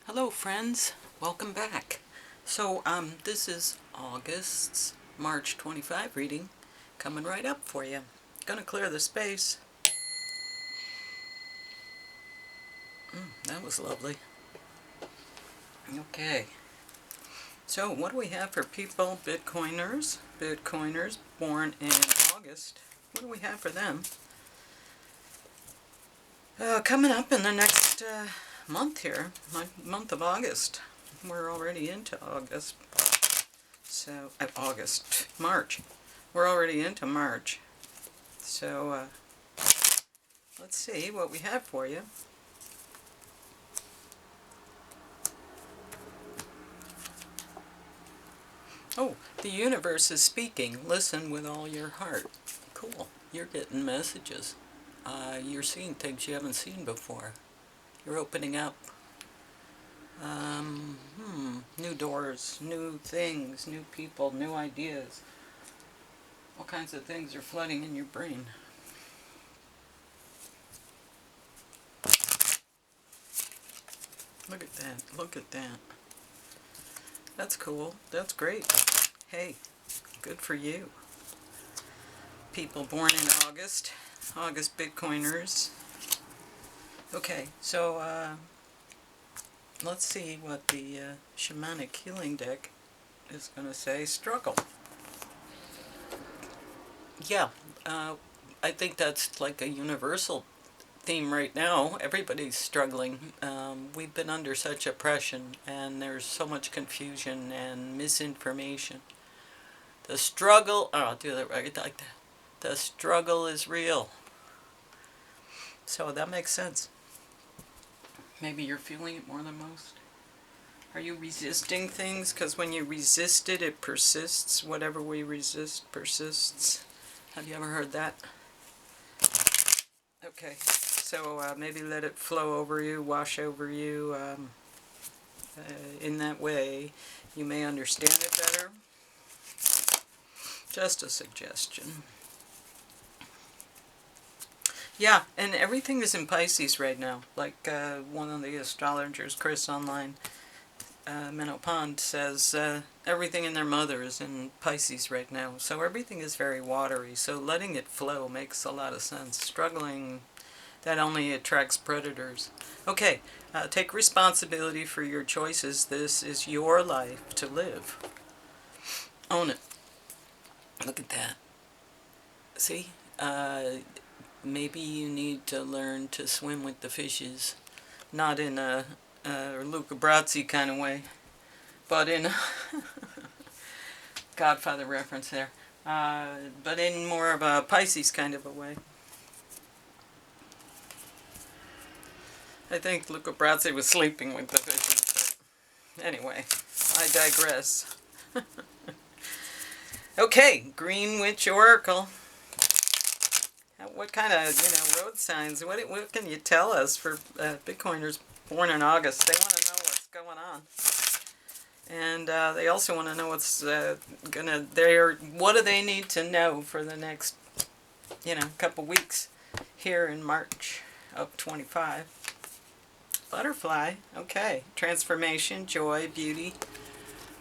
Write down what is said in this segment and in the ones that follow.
Hello friends, welcome back. This is August's March 25 reading coming right up for you. Gonna clear the space. That was lovely. Okay, so what do we have for people, Bitcoiners born in August? What do we have for them? Coming up in the next month here, month of August. We're already into August. So, March. We're already into March. So, let's see what we have for you. Oh, the universe is speaking. Listen with all your heart. Cool. You're getting messages. You're seeing things you haven't seen before. You're opening up. New doors, new things, new people, new ideas. All kinds of things are flooding in your brain. Look at that. Look at that. That's cool. That's great. Hey, good for you. People born in August. August Bitcoiners. Okay, so let's see what the shamanic healing deck is going to say. Struggle. Yeah, I think that's like a universal theme right now. Everybody's struggling. We've been under such oppression, and there's so much confusion and misinformation. The struggle, I'll do that right like that. The struggle is real. So that makes sense. Maybe you're feeling it more than most. Are you resisting things? Because when you resist it, it persists. Whatever we resist persists. Have you ever heard that? Okay, so maybe let it flow over you, wash over you. In that way, you may understand it better. Just a suggestion. Yeah, and everything is in Pisces right now. Like one of the astrologers, Chris Online, Minnow Pond, says everything in their mother is in Pisces right now. So everything is very watery. So letting it flow makes a lot of sense. Struggling, that only attracts predators. Okay, take responsibility for your choices. This is your life to live. Own it. Look at that. See? Maybe you need to learn to swim with the fishes. Not in a Luca Brasi kind of way, but in Godfather reference there. But in more of a Pisces kind of a way. I think Luca Brasi was sleeping with the fishes. But anyway, I digress. Okay, Green Witch Oracle. What kind of, road signs, what can you tell us for Bitcoiners born in August? They want to know what's going on. And they also want to know what's what do they need to know for the next, couple weeks here in March of 25. Butterfly, okay. Transformation, joy, beauty,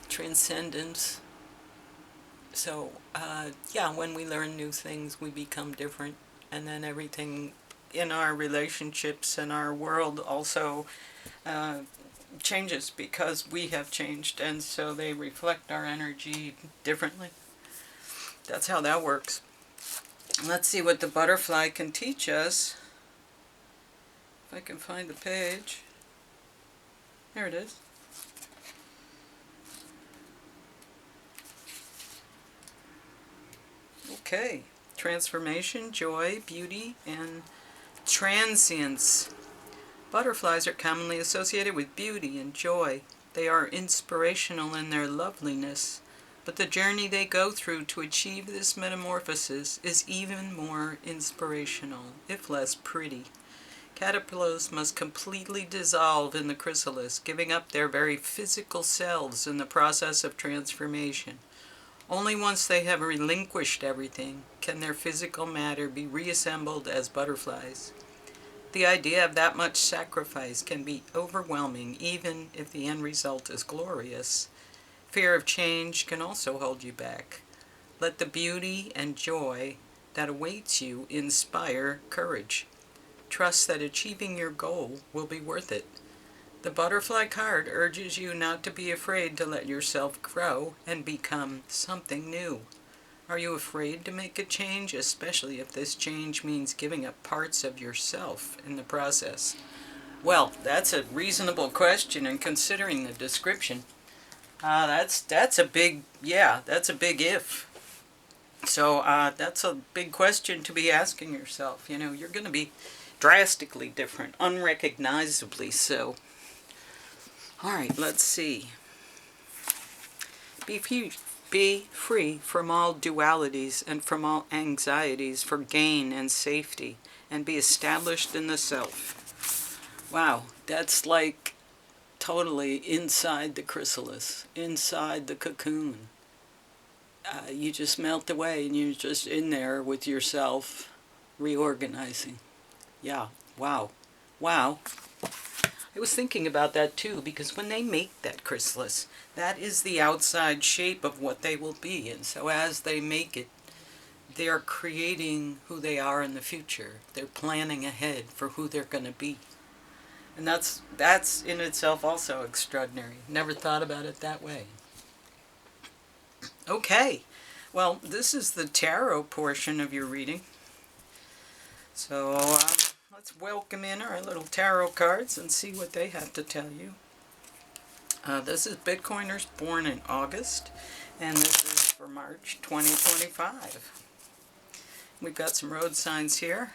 transcendence. So, when we learn new things, we become different. And then everything in our relationships and our world also changes because we have changed, and so they reflect our energy differently. That's how that works. Let's see what the butterfly can teach us. If I can find the page. There it is. Okay. Transformation, joy, beauty, and transience. Butterflies are commonly associated with beauty and joy. They are inspirational in their loveliness, but the journey they go through to achieve this metamorphosis is even more inspirational, if less pretty. Caterpillars must completely dissolve in the chrysalis, giving up their very physical selves in the process of transformation. Only once they have relinquished everything can their physical matter be reassembled as butterflies. The idea of that much sacrifice can be overwhelming, even if the end result is glorious. Fear of change can also hold you back. Let the beauty and joy that awaits you inspire courage. Trust that achieving your goal will be worth it. The butterfly card urges you not to be afraid to let yourself grow and become something new. Are you afraid to make a change, especially if this change means giving up parts of yourself in the process? Well, that's a reasonable question, and considering the description, that's a big, yeah, that's a big if. So that's a big question to be asking yourself. You know, you're going to be drastically different, unrecognizably so. All right, let's see. Be free from all dualities and from all anxieties for gain and safety, and be established in the self. Wow, that's like totally inside the chrysalis, inside the cocoon. You just melt away and you're just in there with yourself, reorganizing. Yeah, wow. Wow. I was thinking about that too, because when they make that chrysalis, that is the outside shape of what they will be. And so as they make it, they're creating who they are in the future. They're planning ahead for who they're going to be. And that's in itself also extraordinary. Never thought about it that way. Okay, well, this is the tarot portion of your reading. So let's welcome in our little tarot cards and see what they have to tell you. This is Bitcoiners born in August, and this is for March 2025. We've got some road signs here.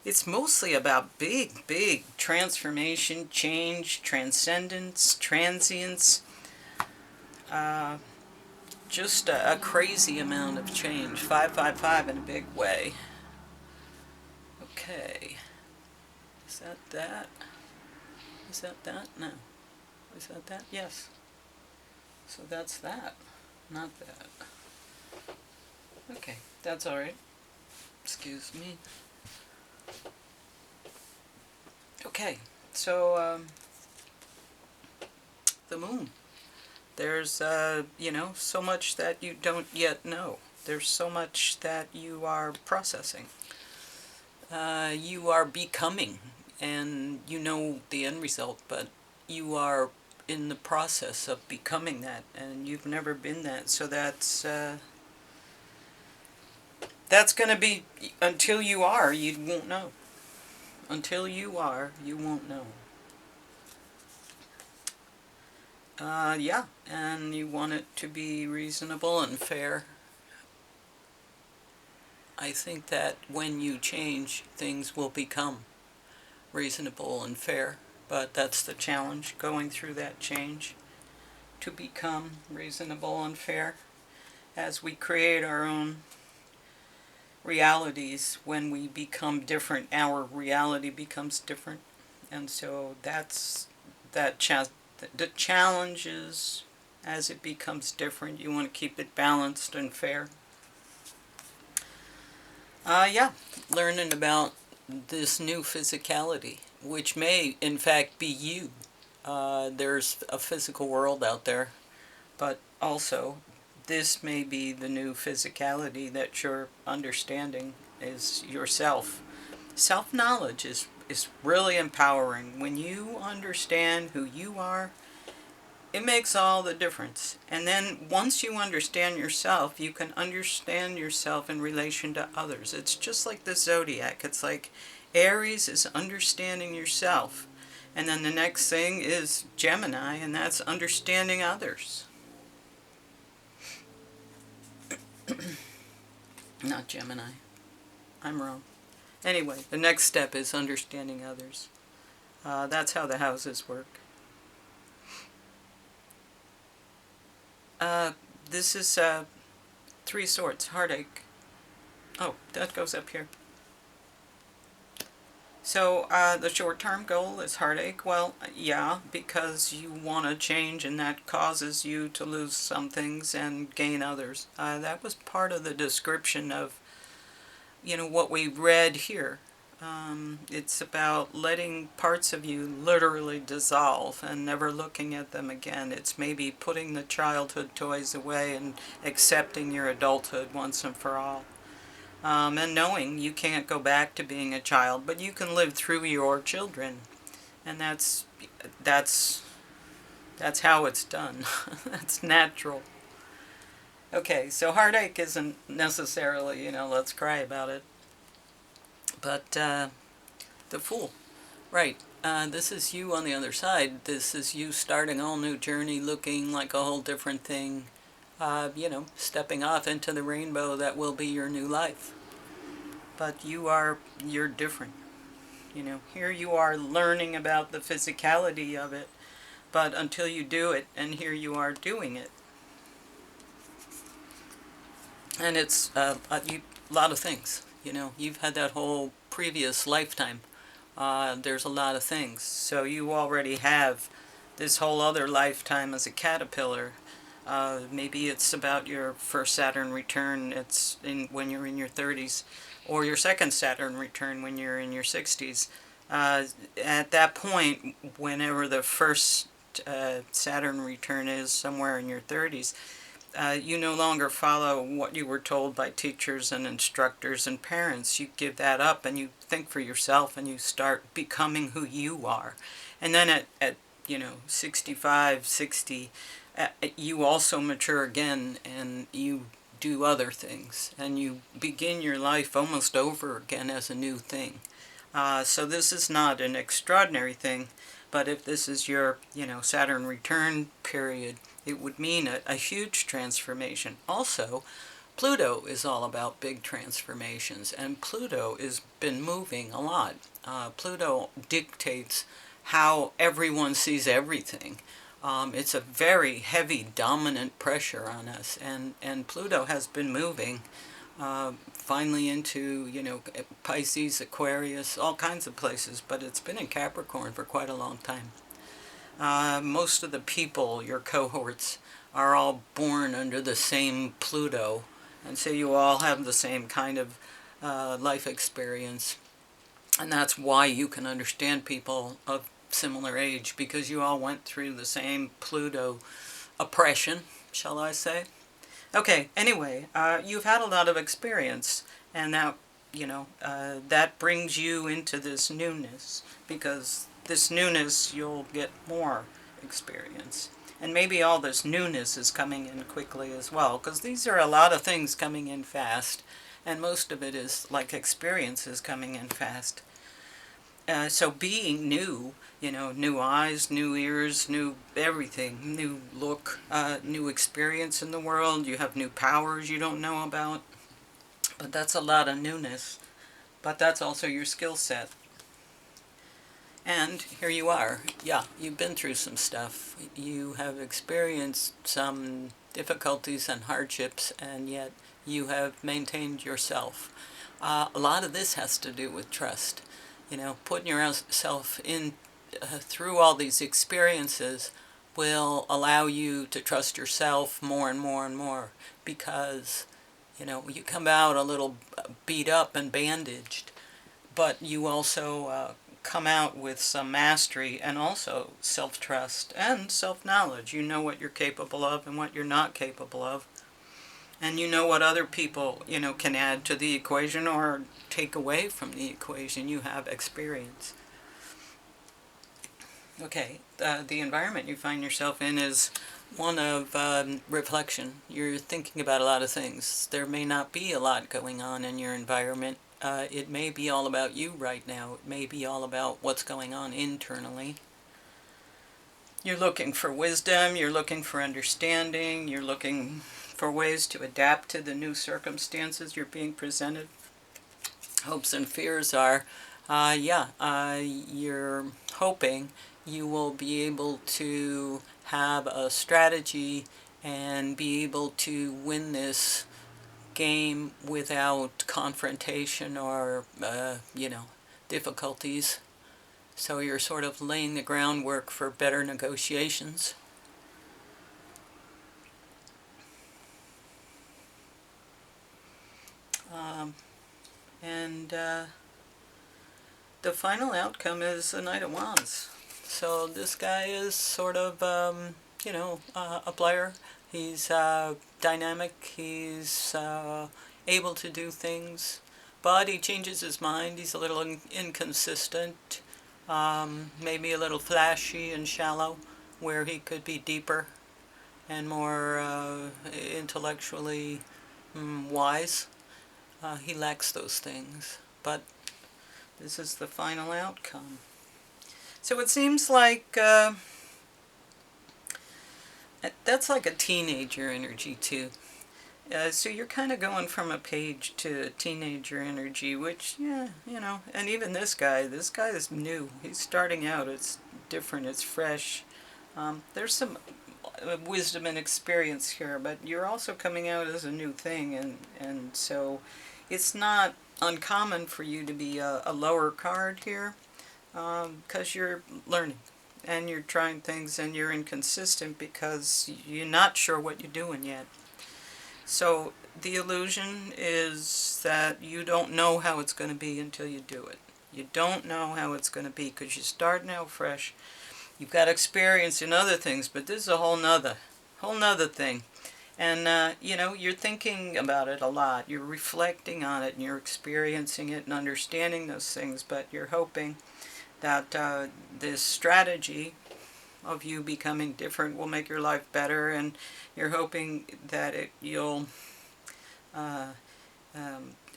It's mostly about big transformation, change, transcendence, transience. Just a crazy amount of change. 555 in a big way. Okay. Is that that? Is that that? No. Is that that? Yes. So that's that. Not that. Okay. That's alright. Excuse me. Okay. So, the moon. There's, you know, so much that you don't yet know. There's so much that you are processing. You are becoming, and you know the end result, but you are in the process of becoming that, and you've never been that. So that's going to be, until you are, you won't know. Until you are, you won't know. Yeah, and you want it to be reasonable and fair. I think that when you change, things will become reasonable and fair, but that's the challenge, going through that change to become reasonable and fair. As we create our own realities, when we become different, our reality becomes different, and so that's the challenge is, as it becomes different, you want to keep it balanced and fair. Yeah, learning about this new physicality, which may in fact be you. There's a physical world out there, but also this may be the new physicality that you're understanding is yourself. Self-knowledge is really empowering. When you understand who you are, it makes all the difference. And then once you understand yourself, you can understand yourself in relation to others. It's just like the zodiac. It's like Aries is understanding yourself. And then the next thing is Gemini, and that's understanding others. Not Gemini. I'm wrong. Anyway, the next step is understanding others. That's how the houses work. This is Three Swords, heartache. Oh, that goes up here. So the short-term goal is heartache. Well, yeah, because you want to change and that causes you to lose some things and gain others. That was part of the description of, you know, what we read here. It's about letting parts of you literally dissolve and never looking at them again. It's maybe putting the childhood toys away and accepting your adulthood once and for all. And knowing you can't go back to being a child, but you can live through your children. And that's that's how it's done. That's natural. Okay, so heartache isn't necessarily, let's cry about it. But the Fool. Right. This is you on the other side. This is you starting a whole new journey, looking like a whole different thing. Stepping off into the rainbow that will be your new life. But you're different. Here you are learning about the physicality of it, but until you do it, and here you are doing it. And it's a lot of things. You've had that whole previous lifetime. There's a lot of things. So you already have this whole other lifetime as a caterpillar. Maybe it's about your first Saturn return. It's when you're in your 30s, or your second Saturn return when you're in your 60s. At that point, whenever the first Saturn return is, somewhere in your 30s, you no longer follow what you were told by teachers and instructors and parents. You give that up and you think for yourself and you start becoming who you are. And then at 65, 60, you also mature again and you do other things and you begin your life almost over again as a new thing. So this is not an extraordinary thing, but if this is your, Saturn return period, it would mean a huge transformation. Also, Pluto is all about big transformations, and Pluto has been moving a lot. Pluto dictates how everyone sees everything. It's a very heavy, dominant pressure on us, and Pluto has been moving finally into, Pisces, Aquarius, all kinds of places, but it's been in Capricorn for quite a long time. Most of the people, your cohorts, are all born under the same Pluto, and so you all have the same kind of life experience. And that's why you can understand people of similar age, because you all went through the same Pluto oppression, shall I say. Okay, anyway, you've had a lot of experience, and now, that brings you into this newness, because this newness, you'll get more experience. And maybe all this newness is coming in quickly as well, because these are a lot of things coming in fast, and most of it is like experiences coming in fast. So being new, new eyes, new ears, new everything, new look, new experience in the world. You have new powers you don't know about. But that's a lot of newness. But that's also your skill set. And here you are. Yeah, you've been through some stuff. You have experienced some difficulties and hardships, and yet you have maintained yourself. A lot of this has to do with trust. Putting yourself in through all these experiences will allow you to trust yourself more and more and more, because you come out a little beat up and bandaged, but you also come out with some mastery and also self-trust and self-knowledge. You know what you're capable of and what you're not capable of. And you know what other people, can add to the equation or take away from the equation. You have experience. Okay, the environment you find yourself in is one of reflection. You're thinking about a lot of things. There may not be a lot going on in your environment. It may be all about you right now. It may be all about what's going on internally. You're looking for wisdom, you're looking for understanding, you're looking for ways to adapt to the new circumstances you're being presented. Hopes and fears are, you're hoping you will be able to have a strategy and be able to win this game without confrontation or, difficulties. So you're sort of laying the groundwork for better negotiations. And the final outcome is the Knight of Wands. So this guy is sort of, you know, a player. He's dynamic. He's able to do things, but he changes his mind. He's a little inconsistent, maybe a little flashy and shallow, where he could be deeper and more intellectually wise. He lacks those things, but this is the final outcome. So it seems like that's like a teenager energy too. So you're kind of going from a page to teenager energy, which, yeah, you know, and even this guy is new. He's starting out. It's different. It's fresh. There's some wisdom and experience here, but you're also coming out as a new thing, and so it's not uncommon for you to be a lower card here, because you're learning and you're trying things and you're inconsistent because you're not sure what you're doing yet. So the illusion is that you don't know how it's going to be until you do it. You don't know how it's going to be because you're starting out fresh. You've got experience in other things, but this is a whole nother thing. And, you know, you're thinking about it a lot. You're reflecting on it and you're experiencing it and understanding those things, but you're hoping that this strategy of you becoming different will make your life better, and you're hoping that you'll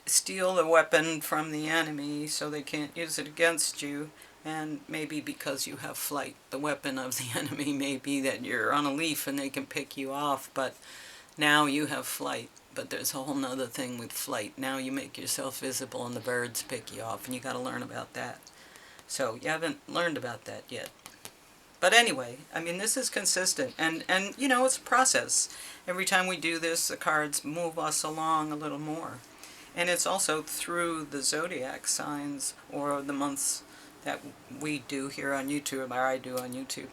steal the weapon from the enemy so they can't use it against you. And maybe because you have flight, the weapon of the enemy may be that you're on a leaf and they can pick you off, but now you have flight. But there's a whole nother thing with flight. Now you make yourself visible and the birds pick you off, and you got to learn about that. So you haven't learned about that yet. But anyway, I mean, this is consistent, and you know, it's a process. Every time we do this, the cards move us along a little more. And it's also through the zodiac signs, or the months that we do here on YouTube, or I do on YouTube.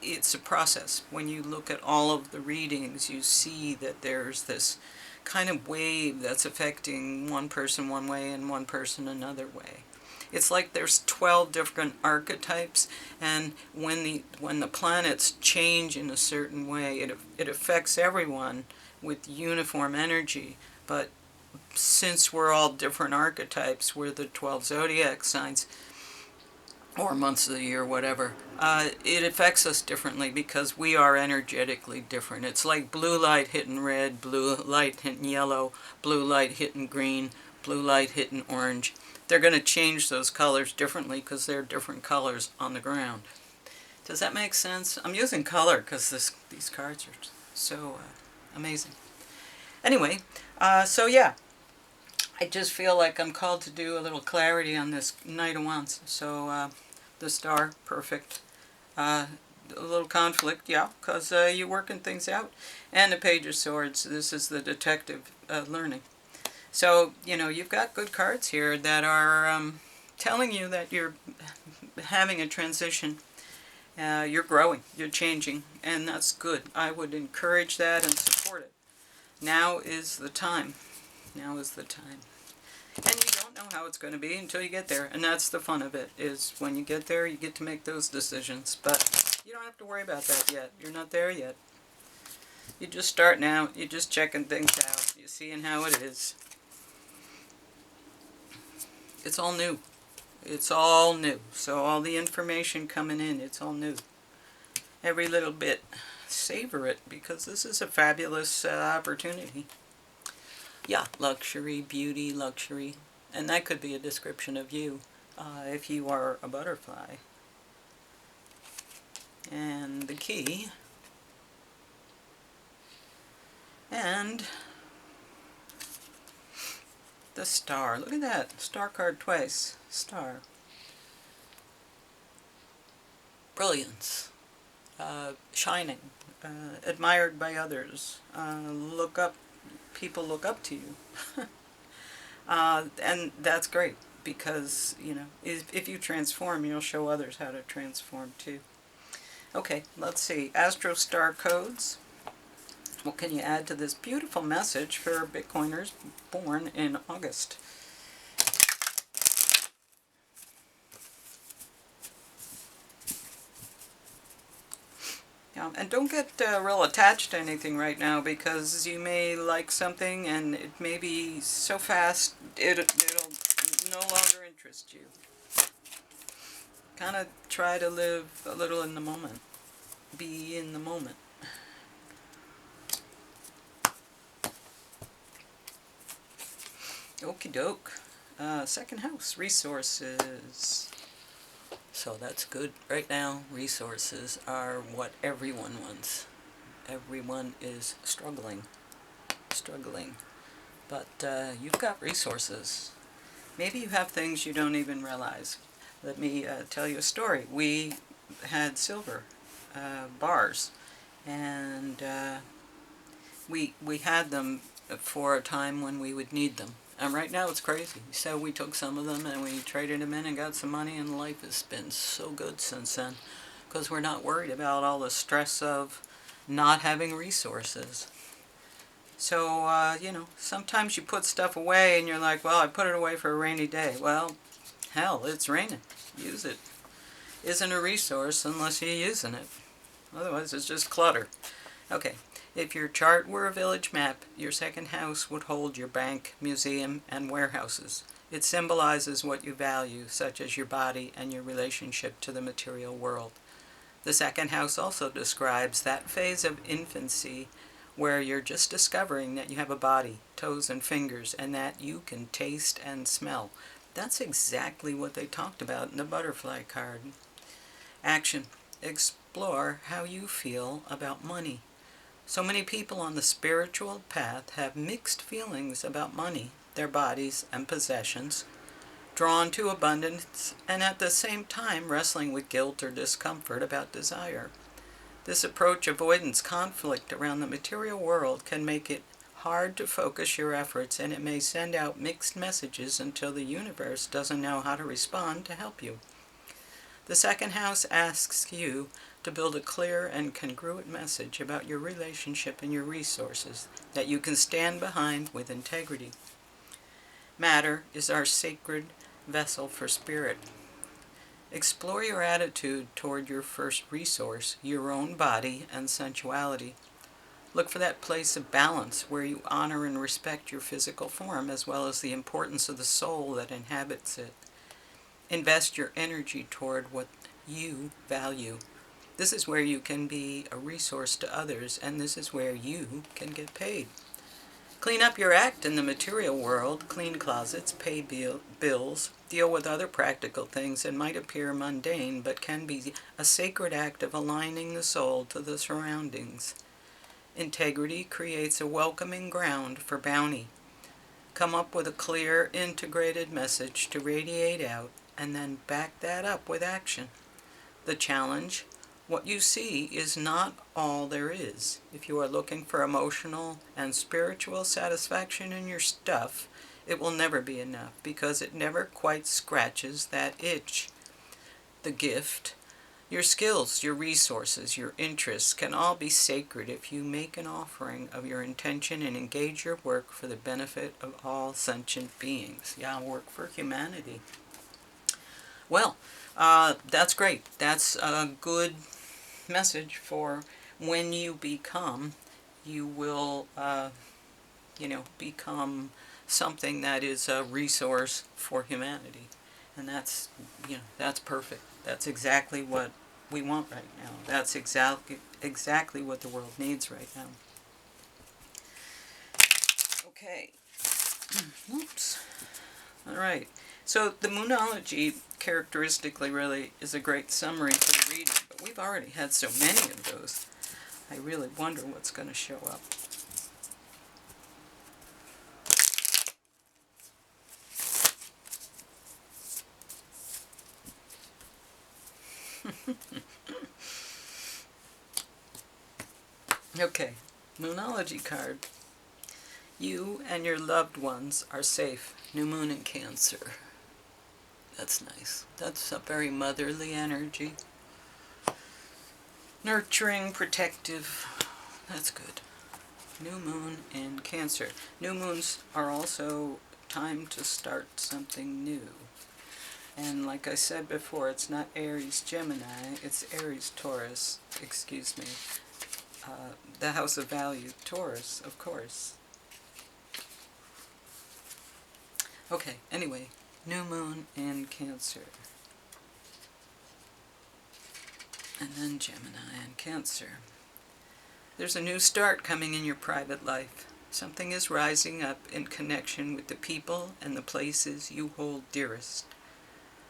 It's a process. When you look at all of the readings, you see that there's this kind of wave that's affecting one person one way and one person another way. It's like there's 12 different archetypes, and when the planets change in a certain way, it affects everyone with uniform energy. But since we're all different archetypes, we're the 12 zodiac signs, or months of the year, whatever, it affects us differently because we are energetically different. It's like blue light hitting red, blue light hitting yellow, blue light hitting green, blue light hitting orange. They're going to change those colors differently because they're different colors on the ground. Does that make sense? I'm using color because these cards are so amazing. Anyway, so yeah, I just feel like I'm called to do a little clarity on this Knight of Wands. So the Star, perfect. A little conflict, yeah, because you're working things out. And the Page of Swords, this is the detective learning. So, you know, you've got good cards here that are telling you that you're having a transition. You're growing, you're changing, and that's good. I would encourage that and support it. Now is the time. Now is the time. And you don't know how it's going to be until you get there. And that's the fun of it, is when you get there, you get to make those decisions. But you don't have to worry about that yet. You're not there yet. You're just starting out. You're just checking things out. You're seeing how it is. It's all new. It's all new. So all the information coming in, it's all new. Every little bit. Savor it, because this is a fabulous opportunity. Yeah, luxury, beauty, luxury. And that could be a description of you if you are a butterfly. And the key. And the Star. Look at that. Star card twice. Star. Brilliance. Shining. Admired by others. Look up. People look up to you. And that's great, because, you know, if you transform, you'll show others how to transform too. Okay, let's see. Astro Star codes. What can you add to this beautiful message for Bitcoiners born in August? Yeah, and don't get real attached to anything right now, because you may like something and it may be so fast it'll no longer interest you. Kind of try to live a little in the moment. Be in the moment. Okie doke. Second house, resources. So that's good. Right now, resources are what everyone wants. Everyone is struggling. But you've got resources. Maybe you have things you don't even realize. Let me tell you a story. We had silver bars, and we had them for a time when we would need them. And right now it's crazy. So we took some of them and we traded them in and got some money, and life has been so good since then, because we're not worried about all the stress of not having resources. So, sometimes you put stuff away and you're like, well, I put it away for a rainy day. Well, hell, it's raining. Use it. Isn't a resource unless you're using it. Otherwise, it's just clutter. Okay, if your chart were a village map, your second house would hold your bank, museum, and warehouses. It symbolizes what you value, such as your body and your relationship to the material world. The second house also describes that phase of infancy where you're just discovering that you have a body, toes and fingers, and that you can taste and smell. That's exactly what they talked about in the butterfly card. Action. Explore how you feel about money. So many people on the spiritual path have mixed feelings about money, their bodies, and possessions, drawn to abundance, and at the same time wrestling with guilt or discomfort about desire. This approach avoidance conflict around the material world can make it hard to focus your efforts, and it may send out mixed messages until the universe doesn't know how to respond to help you. The second house asks you to build a clear and congruent message about your relationship and your resources that you can stand behind with integrity. Matter is our sacred vessel for spirit. Explore your attitude toward your first resource, your own body and sensuality. Look for that place of balance where you honor and respect your physical form as well as the importance of the soul that inhabits it. Invest your energy toward what you value. This is where you can be a resource to others, and this is where you can get paid. Clean up your act in the material world, clean closets, pay bills, deal with other practical things that might appear mundane but can be a sacred act of aligning the soul to the surroundings. Integrity creates a welcoming ground for bounty. Come up with a clear, integrated message to radiate out, and then back that up with action. The challenge: what you see is not all there is. If you are looking for emotional and spiritual satisfaction in your stuff, it will never be enough because it never quite scratches that itch. The gift, your skills, your resources, your interests can all be sacred if you make an offering of your intention and engage your work for the benefit of all sentient beings. Yeah, work for humanity. Well, that's great. That's a good message for when you become. You will, become something that is a resource for humanity. And that's perfect. That's exactly what we want right now. That's exactly what the world needs right now. Okay. Oops. All right. So the Moonology characteristically really is a great summary for the reading, but we've already had so many of those. I really wonder what's going to show up. Okay, Moonology card. You and your loved ones are safe. New moon in Cancer. That's nice. That's a very motherly energy. Nurturing, protective. That's good. New moon in Cancer. New moons are also time to start something new. And like I said before, it's not Aries Gemini, it's Aries Taurus, excuse me. The house of value, Taurus, of course. Okay, anyway, new moon in Cancer. And then Gemini and Cancer. There's a new start coming in your private life. Something is rising up in connection with the people and the places you hold dearest.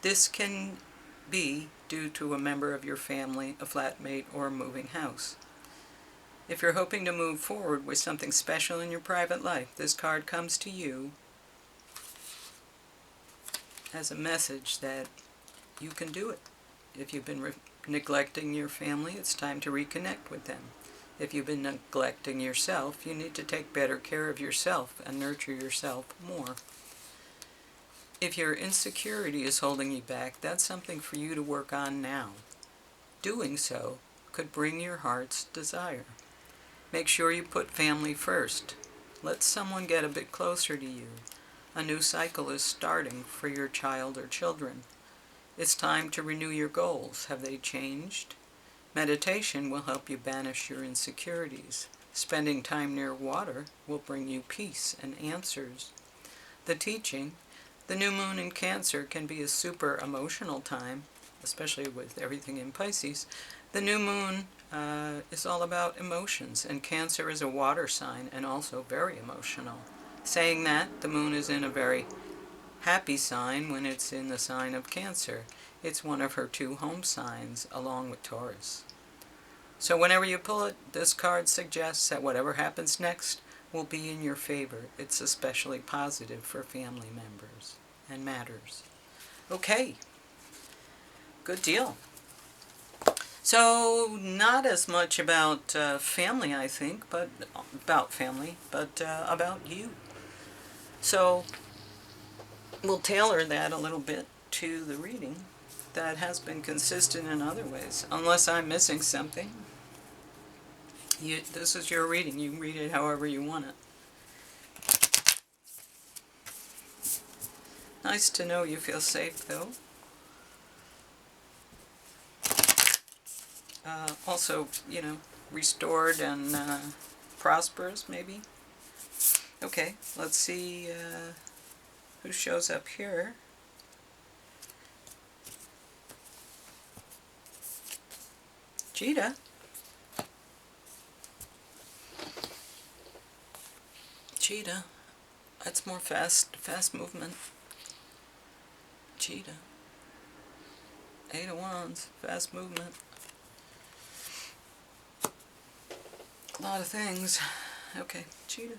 This can be due to a member of your family, a flatmate, or a moving house. If you're hoping to move forward with something special in your private life, this card comes to you as a message that you can do it. If you've been neglecting your family, it's time to reconnect with them. If you've been neglecting yourself, you need to take better care of yourself and nurture yourself more. If your insecurity is holding you back, that's something for you to work on now. Doing so could bring your heart's desire. Make sure you put family first. Let someone get a bit closer to you. A new cycle is starting for your child or children. It's time to renew your goals. Have they changed? Meditation will help you banish your insecurities. Spending time near water will bring you peace and answers. The teaching, the new moon in Cancer can be a super emotional time, especially with everything in Pisces. The new moon is all about emotions, and Cancer is a water sign and also very emotional. Saying that, the moon is in a very happy sign when it's in the sign of Cancer. It's one of her 2 home signs, along with Taurus. So whenever you pull it, this card suggests that whatever happens next will be in your favor. It's especially positive for family members and matters. Okay, good deal. So not as much about family, I think, but about you. So we'll tailor that a little bit to the reading that has been consistent in other ways, unless I'm missing something. This is your reading. You can read it however you want it. Nice to know you feel safe, though. Also, restored and prosperous, maybe. Okay, let's see who shows up here. Cheetah. Cheetah. That's more fast movement. Cheetah. 8 of Wands, fast movement. A lot of things. Okay, Cheetah.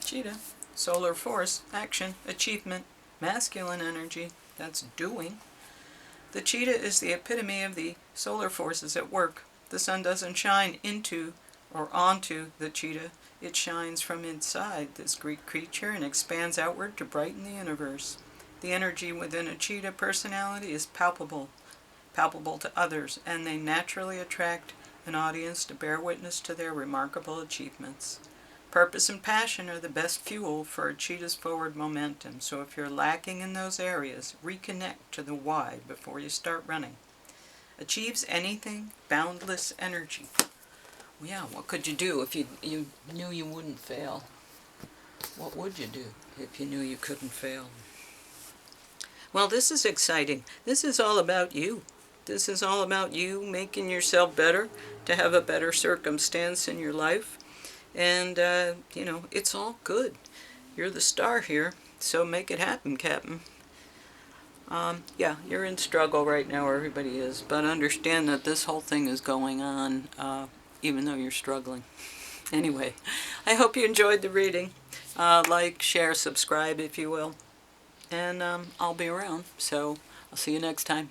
Cheetah. Solar force, action, achievement, masculine energy, that's doing. The cheetah is the epitome of the solar forces at work. The sun doesn't shine into or onto the cheetah. It shines from inside this Greek creature and expands outward to brighten the universe. The energy within a cheetah personality is palpable to others, and they naturally attract an audience to bear witness to their remarkable achievements. Purpose and passion are the best fuel for a cheetah's forward momentum, so if you're lacking in those areas, reconnect to the why before you start running. Achieves anything, boundless energy. Yeah, what could you do if you knew you wouldn't fail? What would you do if you knew you couldn't fail? Well, this is exciting. This is all about you. This is all about you making yourself better, to have a better circumstance in your life. And, it's all good. You're the star here, so make it happen, Captain. Yeah, you're in struggle right now, everybody is, but understand that this whole thing is going on, even though you're struggling. Anyway, I hope you enjoyed the reading. Like, share, subscribe, if you will. And I'll be around, so I'll see you next time.